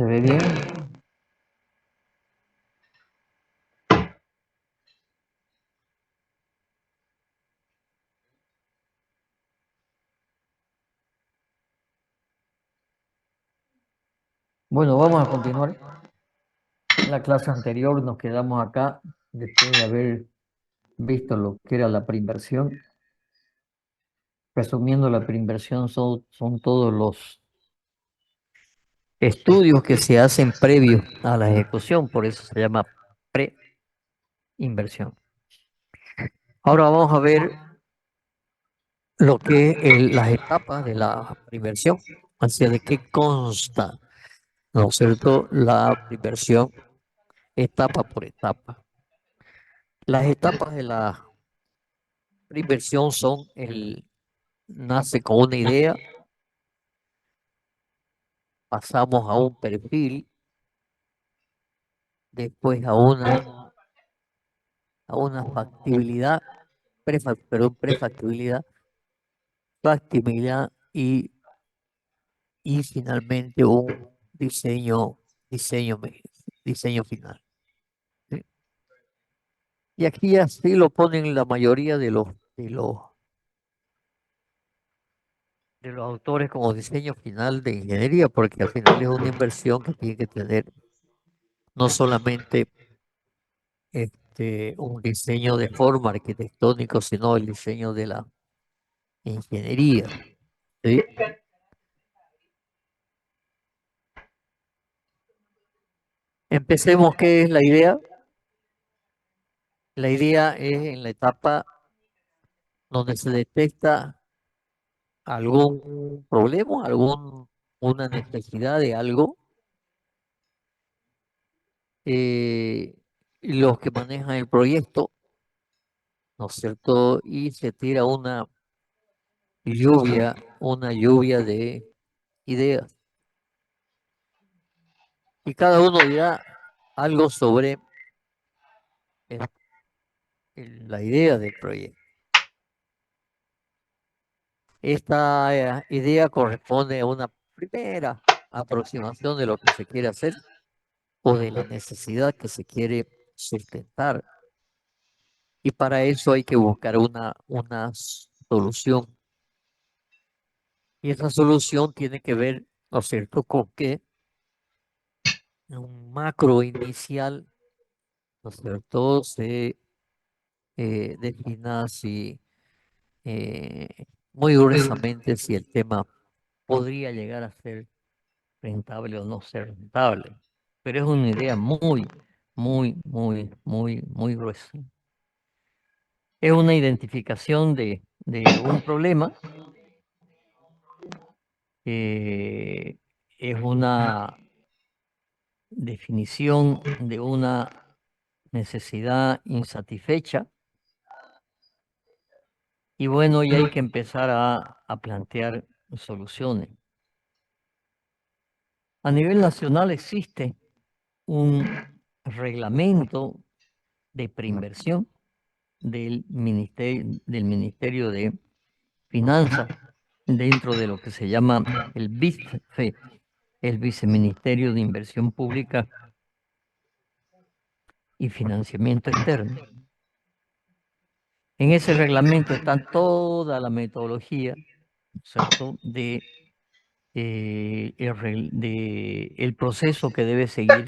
¿Se ve bien? Bueno, vamos a continuar. En la clase anterior nos quedamos acá después de haber visto lo que era la preinversión. Resumiendo, la preinversión son todos los estudios que se hacen previos a la ejecución, por eso se llama preinversión. Ahora vamos a ver lo que es las etapas de la preinversión, hacia de qué consta, ¿no es cierto?, la preinversión etapa por etapa. Las etapas de la preinversión son nace con una idea, pasamos a un perfil, después a una factibilidad, prefactibilidad, factibilidad y finalmente un diseño, diseño final. ¿Sí? Y aquí así lo ponen la mayoría de los autores como diseño final de ingeniería, porque al final es una inversión que tiene que tener no solamente un diseño de forma arquitectónico, sino el diseño de la ingeniería. ¿Sí? Empecemos, ¿qué es la idea? La idea es en la etapa donde se detecta algún problema, una necesidad de algo. eh, los que manejan el proyecto, ¿no es cierto? Y se tira una lluvia de ideas. Y cada uno dirá algo sobre el- la idea del proyecto. Esta idea corresponde a una primera aproximación de lo que se quiere hacer o de la necesidad que se quiere sustentar. Y para eso hay que buscar una solución. Y esa solución tiene que ver, ¿no es cierto?, con que un macro inicial, ¿no es cierto?, se defina si eh, muy gruesamente si el tema podría llegar a ser rentable o no ser rentable. Pero es una idea muy, muy, muy, muy, muy gruesa. Es una identificación de un problema, es una definición de una necesidad insatisfecha y bueno, y hay que empezar a plantear soluciones. A nivel nacional existe un reglamento de preinversión del Ministerio de Finanzas dentro de lo que se llama el BIFE, el Viceministerio de Inversión Pública y Financiamiento Externo. En ese reglamento está toda la metodología, ¿cierto?, el proceso que debe seguir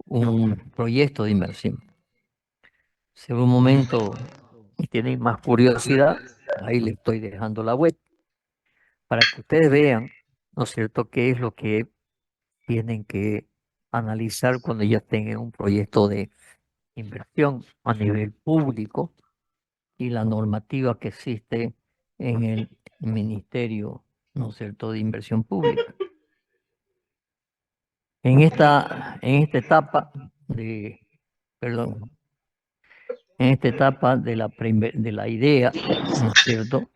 un proyecto de inversión. Si en un momento tienen más curiosidad, ahí le estoy dejando la web para que ustedes vean, ¿no es cierto?, qué es lo que tienen que analizar cuando ya tengan un proyecto de inversión a nivel público y la normativa que existe en el Ministerio, ¿no es cierto?, de Inversión Pública. En esta etapa perdón, en esta etapa de la idea, ¿no es cierto?,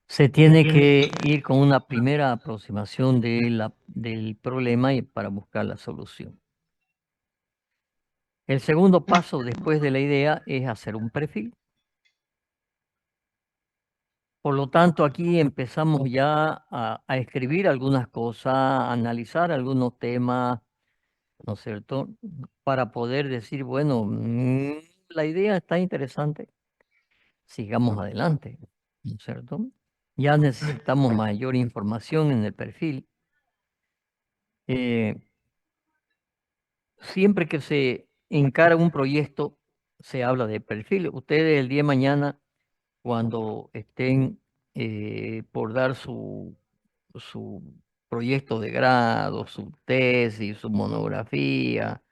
se tiene que ir con una primera aproximación del problema y para buscar la solución. El segundo paso después de la idea es hacer un perfil. Por lo tanto, aquí empezamos ya a escribir algunas cosas, a analizar algunos temas, ¿no es cierto? Para poder decir, bueno, la idea está interesante, sigamos adelante, ¿no es cierto? Ya necesitamos mayor información en el perfil. Eh, Siempre que se encara un proyecto, se habla de perfil. Ustedes el día de mañana, cuando estén por dar su proyecto de grado, su tesis, su monografía,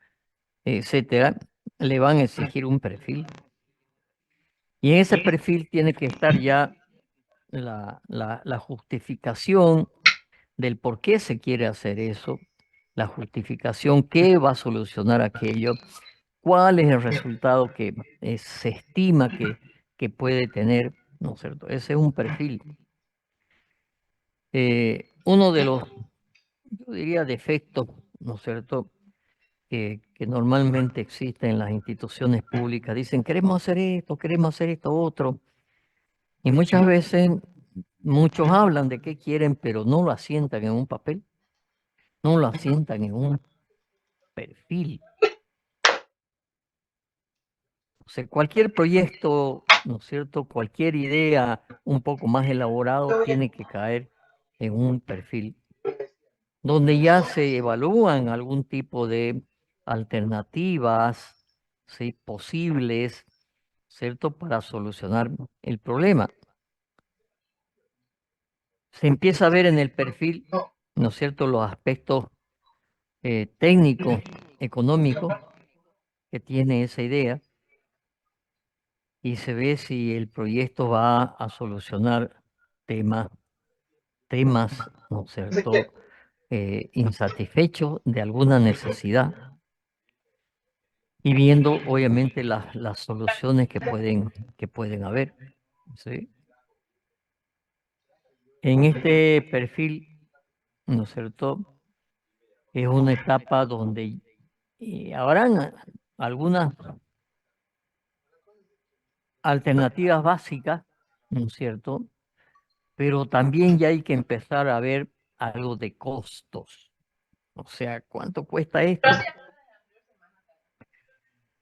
etcétera, le van a exigir un perfil. Y en ese perfil tiene que estar ya la justificación del por qué se quiere hacer eso, la justificación que va a solucionar aquello, cuál es el resultado que se estima que puede tener, ¿no es cierto? Ese es un perfil. Uno de los, yo diría, defectos, ¿no es cierto?, que normalmente existen en las instituciones públicas. Dicen, queremos hacer esto, otro. Y muchas veces muchos hablan de qué quieren, pero no lo asientan en un papel, no lo asientan en un perfil. O sea, cualquier proyecto, ¿no es cierto? Cualquier idea un poco más elaborado tiene que caer en un perfil donde ya se evalúan algún tipo de alternativas, ¿sí?, posibles, ¿cierto?, para solucionar el problema. Se empieza a ver en el perfil, ¿no es cierto?, los aspectos técnicos, económicos que tiene esa idea y se ve si el proyecto va a solucionar temas, ¿no es cierto?, insatisfechos de alguna necesidad y viendo obviamente las soluciones que pueden haber. ¿Sí? En este perfil, ¿no es cierto?, es una etapa donde habrán algunas alternativas básicas, ¿no es cierto? Pero también ya hay que empezar a ver algo de costos. O sea, ¿cuánto cuesta esto?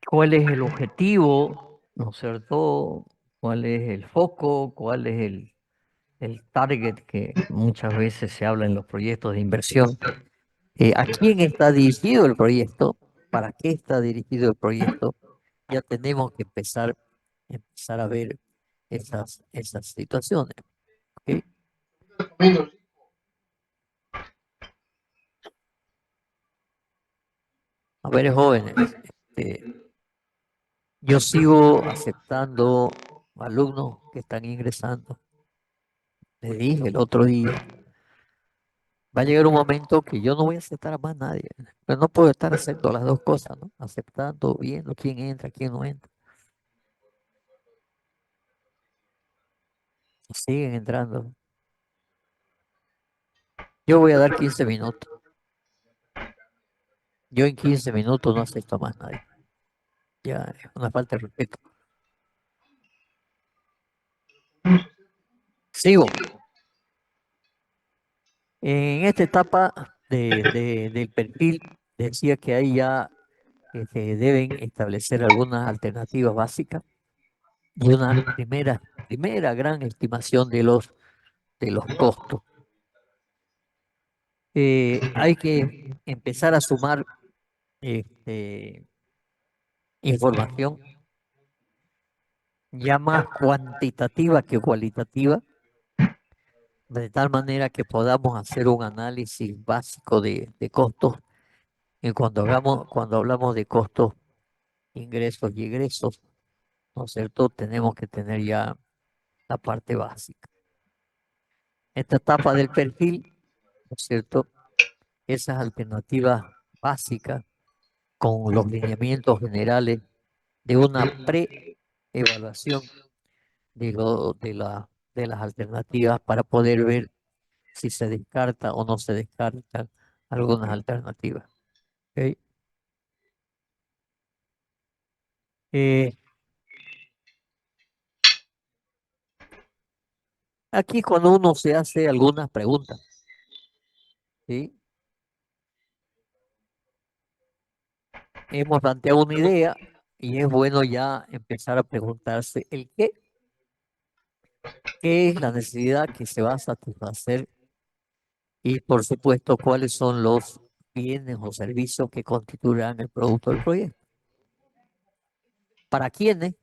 ¿Cuál es el objetivo? ¿No es cierto? ¿Cuál es el foco? ¿Cuál es el target que muchas veces se habla en los proyectos de inversión? ¿A quién está dirigido el proyecto? ¿Para qué está dirigido el proyecto? Ya tenemos que empezar a ver esas situaciones. ¿Ok? A ver, jóvenes, yo sigo aceptando alumnos que están ingresando. Le dije el otro día, va a llegar un momento que yo no voy a aceptar a más nadie. Pero no puedo estar haciendo las dos cosas, ¿no? Aceptando, viendo quién entra, quién no entra. Y siguen entrando. Yo voy a dar 15 minutos. Yo en 15 minutos no acepto a más nadie. Ya es una falta de respeto. Sigo. En esta etapa del perfil, decía que ahí ya se deben establecer algunas alternativas básicas y una primera gran estimación de los costos. Hay que empezar a sumar este, información ya más cuantitativa que cualitativa, de tal manera que podamos hacer un análisis básico de costos. Y cuando hablamos de costos, ingresos y egresos, ¿no es cierto? Tenemos que tener ya la parte básica. Esta etapa del perfil, ¿no es cierto? Esas alternativas básicas con los lineamientos generales de una pre-evaluación de las alternativas para poder ver si se descarta o no se descartan algunas alternativas. ¿Ok? Eh, Aquí cuando uno se hace algunas preguntas, ¿sí? Hemos planteado una idea y es bueno ya empezar a preguntarse el qué es la necesidad que se va a satisfacer y por supuesto cuáles son los bienes o servicios que constituirán el producto del proyecto. ¿Para quiénes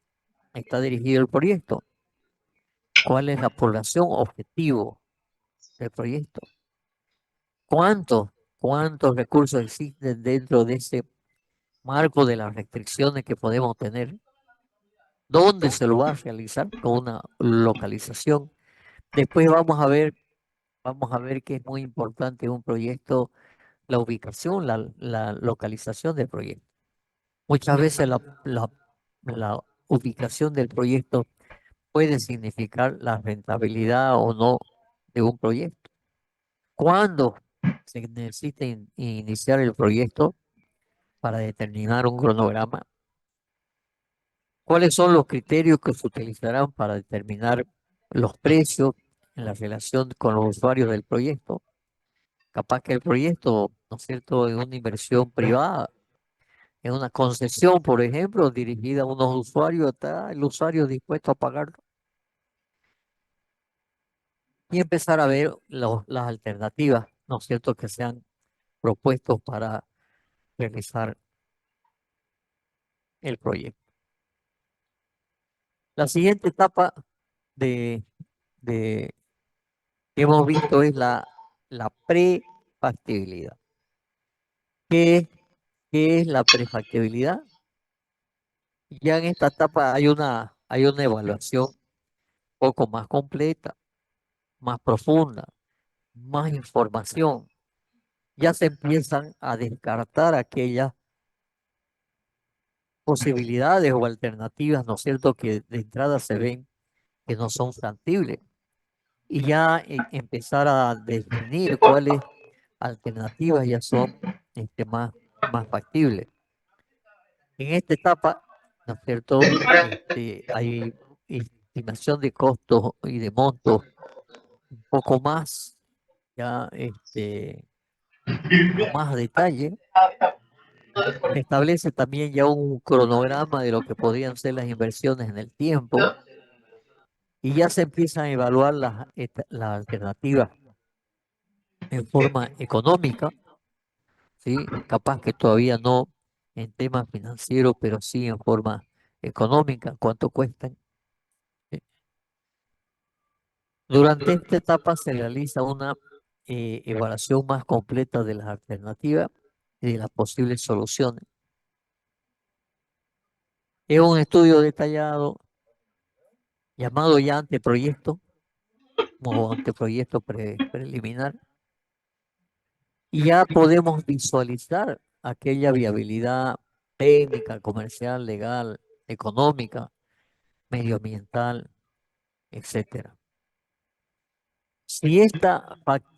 está dirigido el proyecto? ¿Cuál es la población objetivo del proyecto? ¿Cuántos, cuántos recursos existen dentro de ese marco de las restricciones que podemos tener? ¿Dónde se lo va a realizar con una localización? Después vamos a ver que es muy importante en un proyecto la ubicación, la localización del proyecto. Muchas veces la ubicación del proyecto puede significar la rentabilidad o no de un proyecto. ¿Cuándo se necesita iniciar el proyecto para determinar un cronograma? ¿Cuáles son los criterios que se utilizarán para determinar los precios en la relación con los usuarios del proyecto? Capaz que el proyecto, ¿no es cierto?, es una inversión privada, en una concesión, por ejemplo, dirigida a unos usuarios, está el usuario dispuesto a pagarlo y empezar a ver las alternativas, ¿no es cierto?, que sean propuestos para realizar el proyecto. La siguiente etapa de, de que hemos visto es la prefactibilidad. ¿Qué, qué es la prefactibilidad? Ya en esta etapa hay una evaluación un poco más completa, más profunda, más información. Ya se empiezan a descartar aquellas posibilidades o alternativas, ¿no es cierto?, que de entrada se ven que no son factibles. Y ya empezar a definir cuáles alternativas ya son más factibles. En esta etapa, ¿no es cierto?, hay estimación de costos y de montos un poco más, ya con más detalle. Se establece también ya un cronograma de lo que podrían ser las inversiones en el tiempo y ya se empiezan a evaluar las alternativas en forma económica, ¿sí? Capaz que todavía no en temas financieros, pero sí en forma económica, cuánto cuestan. ¿Sí? Durante esta etapa se realiza una evaluación más completa de las alternativas y de las posibles soluciones. Es un estudio detallado llamado ya anteproyecto o anteproyecto preliminar y ya podemos visualizar aquella viabilidad técnica, comercial, legal, económica, medioambiental, etcétera. Si esta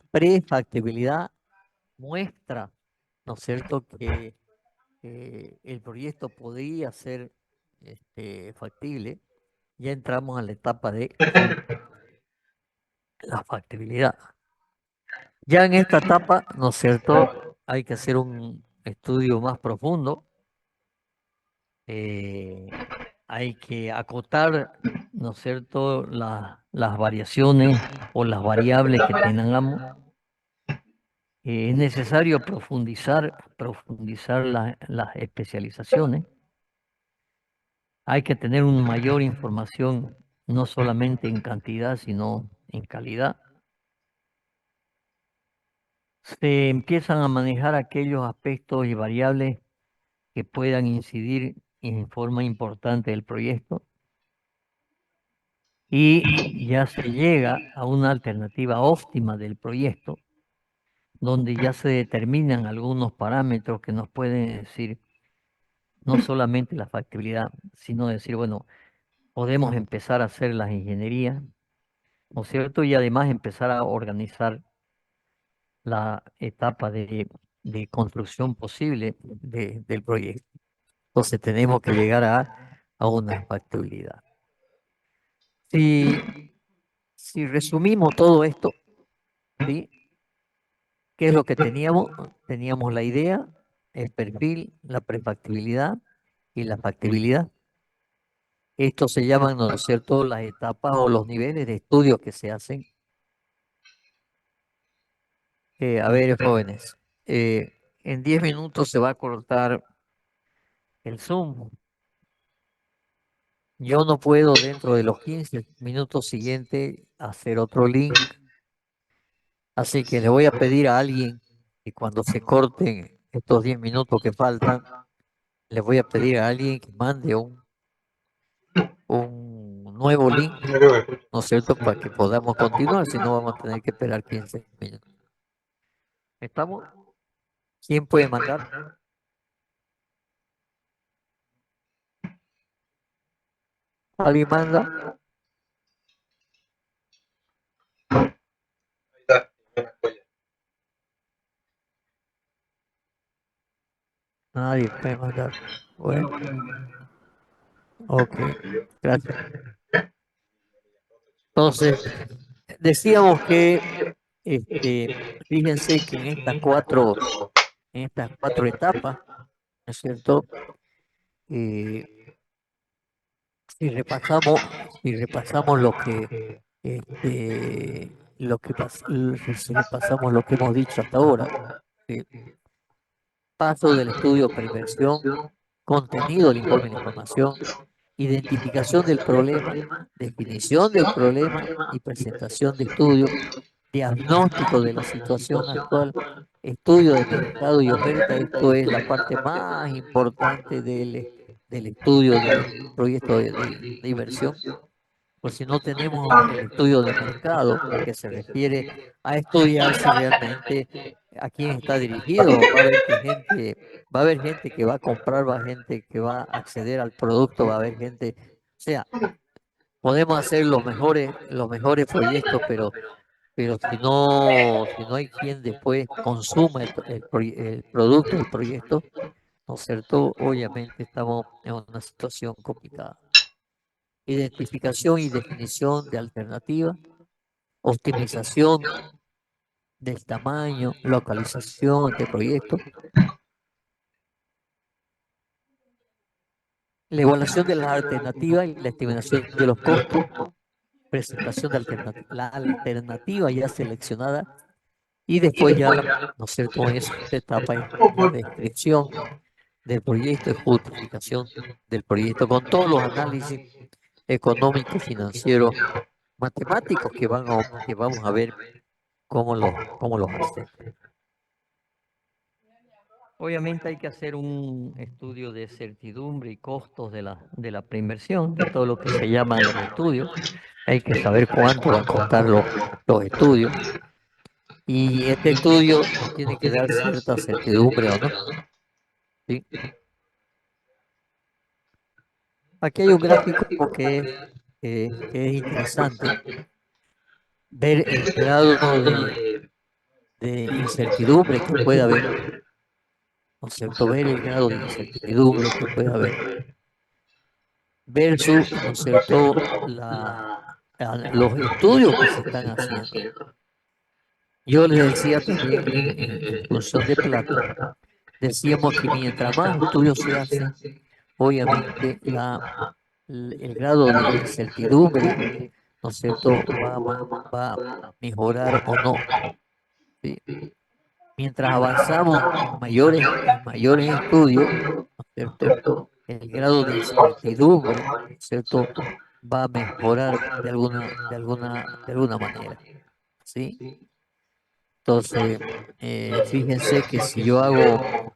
prefactibilidad muestra, ¿no es cierto?, que el proyecto podría ser factible, ya entramos a la etapa de la factibilidad. Ya en esta etapa, ¿no es cierto?, hay que hacer un estudio más profundo, eh, hay que acotar, ¿no es cierto?, las variaciones o las variables que tengamos. Es necesario profundizar las especializaciones. Hay que tener una mayor información, no solamente en cantidad, sino en calidad. Se empiezan a manejar aquellos aspectos y variables que puedan incidir en forma importante del proyecto y ya se llega a una alternativa óptima del proyecto, donde ya se determinan algunos parámetros que nos pueden decir no solamente la factibilidad, sino decir, bueno, podemos empezar a hacer las ingenierías, ¿no es cierto? Y además empezar a organizar la etapa de construcción posible del proyecto. Entonces tenemos que llegar a una factibilidad. Si, Si resumimos todo esto, ¿sí? ¿Qué es lo que teníamos? Teníamos la idea, el perfil, la prefactibilidad y la factibilidad. Esto se llaman, ¿no es cierto?, las etapas o los niveles de estudio que se hacen. A ver, jóvenes, en 10 minutos se va a cortar el Zoom. Yo no puedo dentro de los 15 minutos siguientes hacer otro link. Así que le voy a pedir a alguien que cuando se corten estos 10 minutos que faltan, le voy a pedir a alguien que mande un nuevo link, Creo que escucho. ¿no es cierto?, para que podamos continuar, si no vamos a tener que esperar 15 minutos. ¿Estamos? ¿Quién puede mandar? ¿Alguien manda? Ahí está. Una joya. Nadie puede mandar. Bueno, ok, gracias. Entonces, decíamos que, este, fíjense que en estas cuatro etapas, ¿no es cierto? Eh, si repasamos si repasamos lo que hemos dicho hasta ahora, ¿sí? Paso del estudio pre-inversión, contenido del informe de la información, identificación del problema, definición del problema y presentación de estudio, diagnóstico de la situación actual, estudio de mercado y oferta. Esto es la parte más importante del estudio de proyecto de inversión. Pues si no tenemos el estudio de mercado, que se refiere a estudiar si realmente a quién está dirigido, va a haber gente que va a comprar, va a haber gente que va a acceder al producto, va a haber gente, o sea, podemos hacer los mejores proyectos, pero si no hay quien después consuma el producto, el proyecto, ¿no es cierto? Obviamente estamos en una situación complicada. Identificación y definición de alternativas, optimización del tamaño, localización de proyectos, la evaluación de las alternativas y la estimación de los costos, presentación de la alternativa ya seleccionada y después ya ¿no es cierto? En esa etapa es la descripción del proyecto y justificación del proyecto con todos los análisis económicos, financieros, matemáticos que vamos a ver cómo los hacen. Obviamente hay que hacer un estudio de certidumbre y costos de la preinversión, de todo lo que se llaman los estudios. Hay que saber cuánto van a costar los estudios. Y este estudio nos tiene que dar cierta certidumbre o no. ¿Sí? Aquí hay un gráfico que es interesante, ver el grado de incertidumbre que puede haber, ¿no es cierto? Ver el grado de incertidumbre que puede haber versus, ¿no es cierto?, los estudios que se están haciendo. Yo les decía también en función de plata, decíamos que mientras más estudios se hacen, obviamente el grado de incertidumbre, ¿no es cierto?, va a mejorar o no, ¿sí? Mientras avanzamos en mayores estudios, ¿no es cierto?, el grado de incertidumbre, ¿no es cierto?, va a mejorar de alguna manera, ¿sí? Entonces, fíjense que si yo hago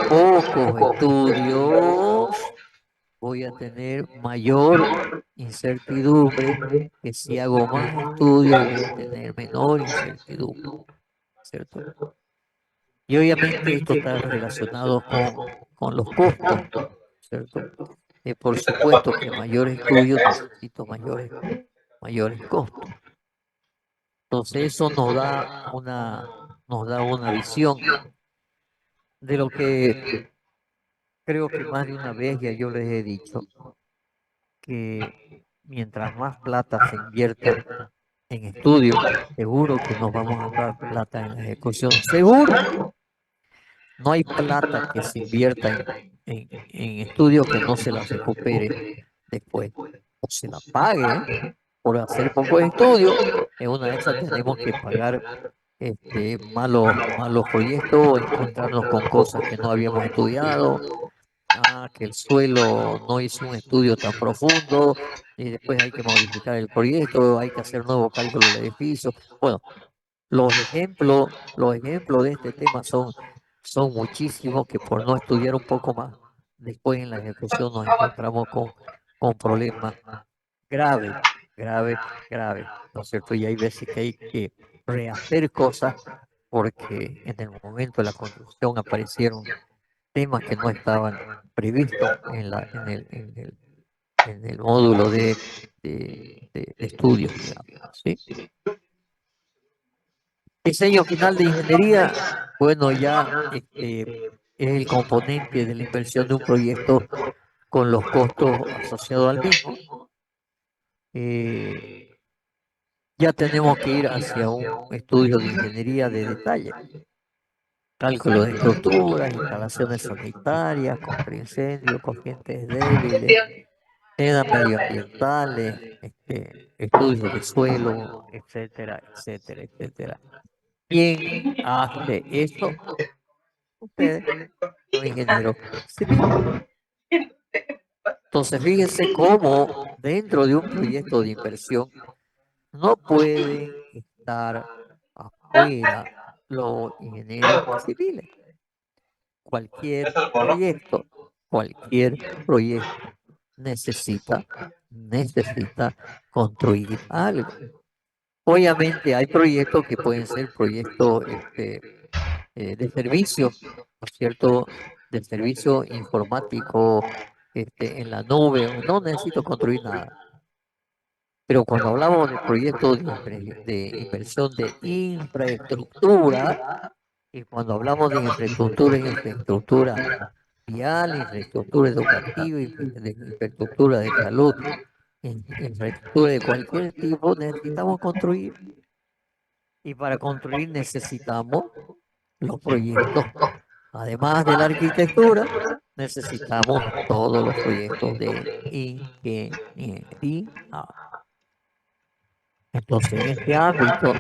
pocos estudios, voy a tener mayor incertidumbre que si hago más estudios, voy a tener menor incertidumbre, ¿cierto? Y obviamente esto está relacionado con los costos, ¿cierto? Por supuesto que mayores estudios necesito mayores costos. Entonces eso nos da una visión de lo que creo que más de una vez ya yo les he dicho, que mientras más plata se invierta, en estudio, seguro que nos vamos a ahorrar plata en la ejecución. Seguro, no hay plata que se invierta en estudio que no se la recupere después. O se la pague por hacer poco estudio. En una de esas tenemos que pagar malos proyectos, encontrarnos con cosas que no habíamos estudiado, que el suelo no hizo un estudio tan profundo y después hay que modificar el proyecto, hay que hacer nuevos cálculos del edificio. Bueno, los ejemplos de este tema son muchísimos que por no estudiar un poco más, después en la ejecución nos encontramos con problemas graves, graves, graves, ¿no es cierto? Y hay veces que hay que rehacer cosas porque en el momento de la construcción aparecieron temas que no estaban previstos en el módulo de estudios, digamos, ¿sí? Diseño final de ingeniería, bueno, ya es el componente de la inversión de un proyecto con los costos asociados al mismo. Eh, ya tenemos que ir hacia un estudio de ingeniería de detalle, cálculo de estructuras, instalaciones sanitarias, contra incendios, corrientes débiles, temas medioambientales, estudios de suelo, etcétera, etcétera, etcétera. ¿Quién hace eso? Ustedes, los ingenieros civiles. Entonces, fíjense cómo dentro de un proyecto de inversión no pueden estar afuera los ingenieros civiles. Cualquier proyecto, cualquier proyecto necesita construir algo. Obviamente hay proyectos que pueden ser proyectos de servicio, ¿no es cierto? De servicio informático en la nube. No necesito construir nada. Pero cuando hablamos de proyectos de inversión de infraestructura, y cuando hablamos de infraestructura, es infraestructura vial, infraestructura educativa, infraestructura de salud, infraestructura de cualquier tipo, necesitamos construir. Y para construir necesitamos los proyectos. Además de la arquitectura, necesitamos todos los proyectos de ingeniería. Entonces, en este ámbito,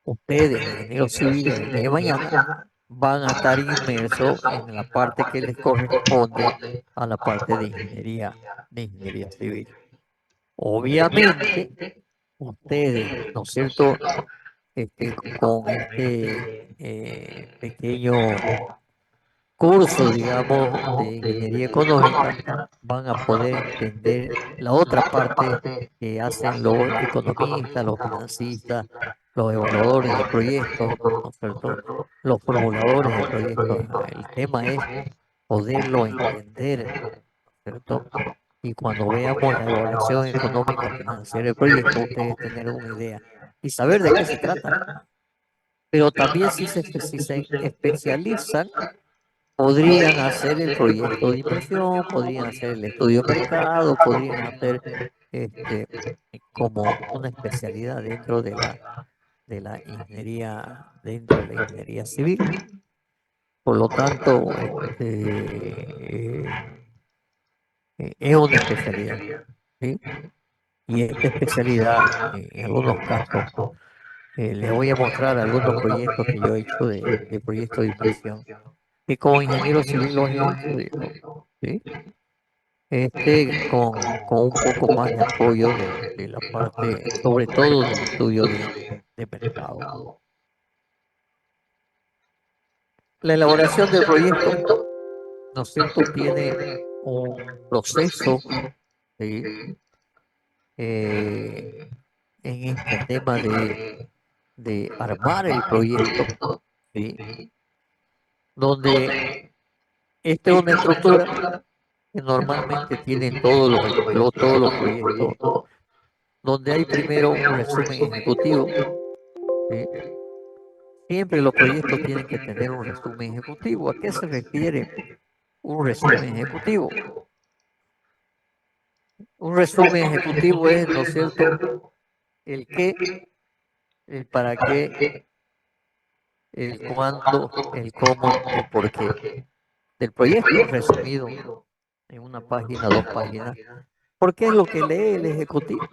ustedes, ingenieros civiles, el día de mañana, van a estar inmersos en la parte que les corresponde a la parte de ingeniería civil. Obviamente, ustedes, ¿no es cierto? Con pequeño curso, digamos, de ingeniería económica, van a poder entender la otra parte que hacen los economistas, los financistas, los evaluadores de proyectos, ¿no es cierto? Los formuladores de proyectos. El tema es poderlo entender, ¿no es cierto? Y cuando veamos la evaluación económica financiera del proyecto, ustedes tener una idea y saber de qué se trata. Pero también si se especializan, podrían hacer el proyecto de inversión, podrían hacer el estudio de mercado, podrían hacer este, como una especialidad de la ingeniería, dentro de la ingeniería civil. Por lo tanto, es una especialidad, ¿sí? Y esta especialidad, en algunos casos, les voy a mostrar algunos proyectos que yo he hecho de proyectos de inversión, que como ingeniero civil los he hecho, digamos, ¿sí? Con un poco más de apoyo de la parte, sobre todo del estudio de mercado. La elaboración del proyecto, ¿no es cierto?, tiene un proceso, ¿sí? Eh, en este tema de armar el proyecto, ¿sí? Donde esta es una estructura que normalmente tienen todos los proyectos, donde hay primero un resumen ejecutivo, ¿sí? Siempre los proyectos tienen que tener un resumen ejecutivo. ¿A qué se refiere un resumen ejecutivo? Un resumen ejecutivo es, ¿no es cierto?, el qué, el para qué, el cuándo, el cómo, el por qué del proyecto resumido en una página, dos páginas, porque es lo que lee el ejecutivo.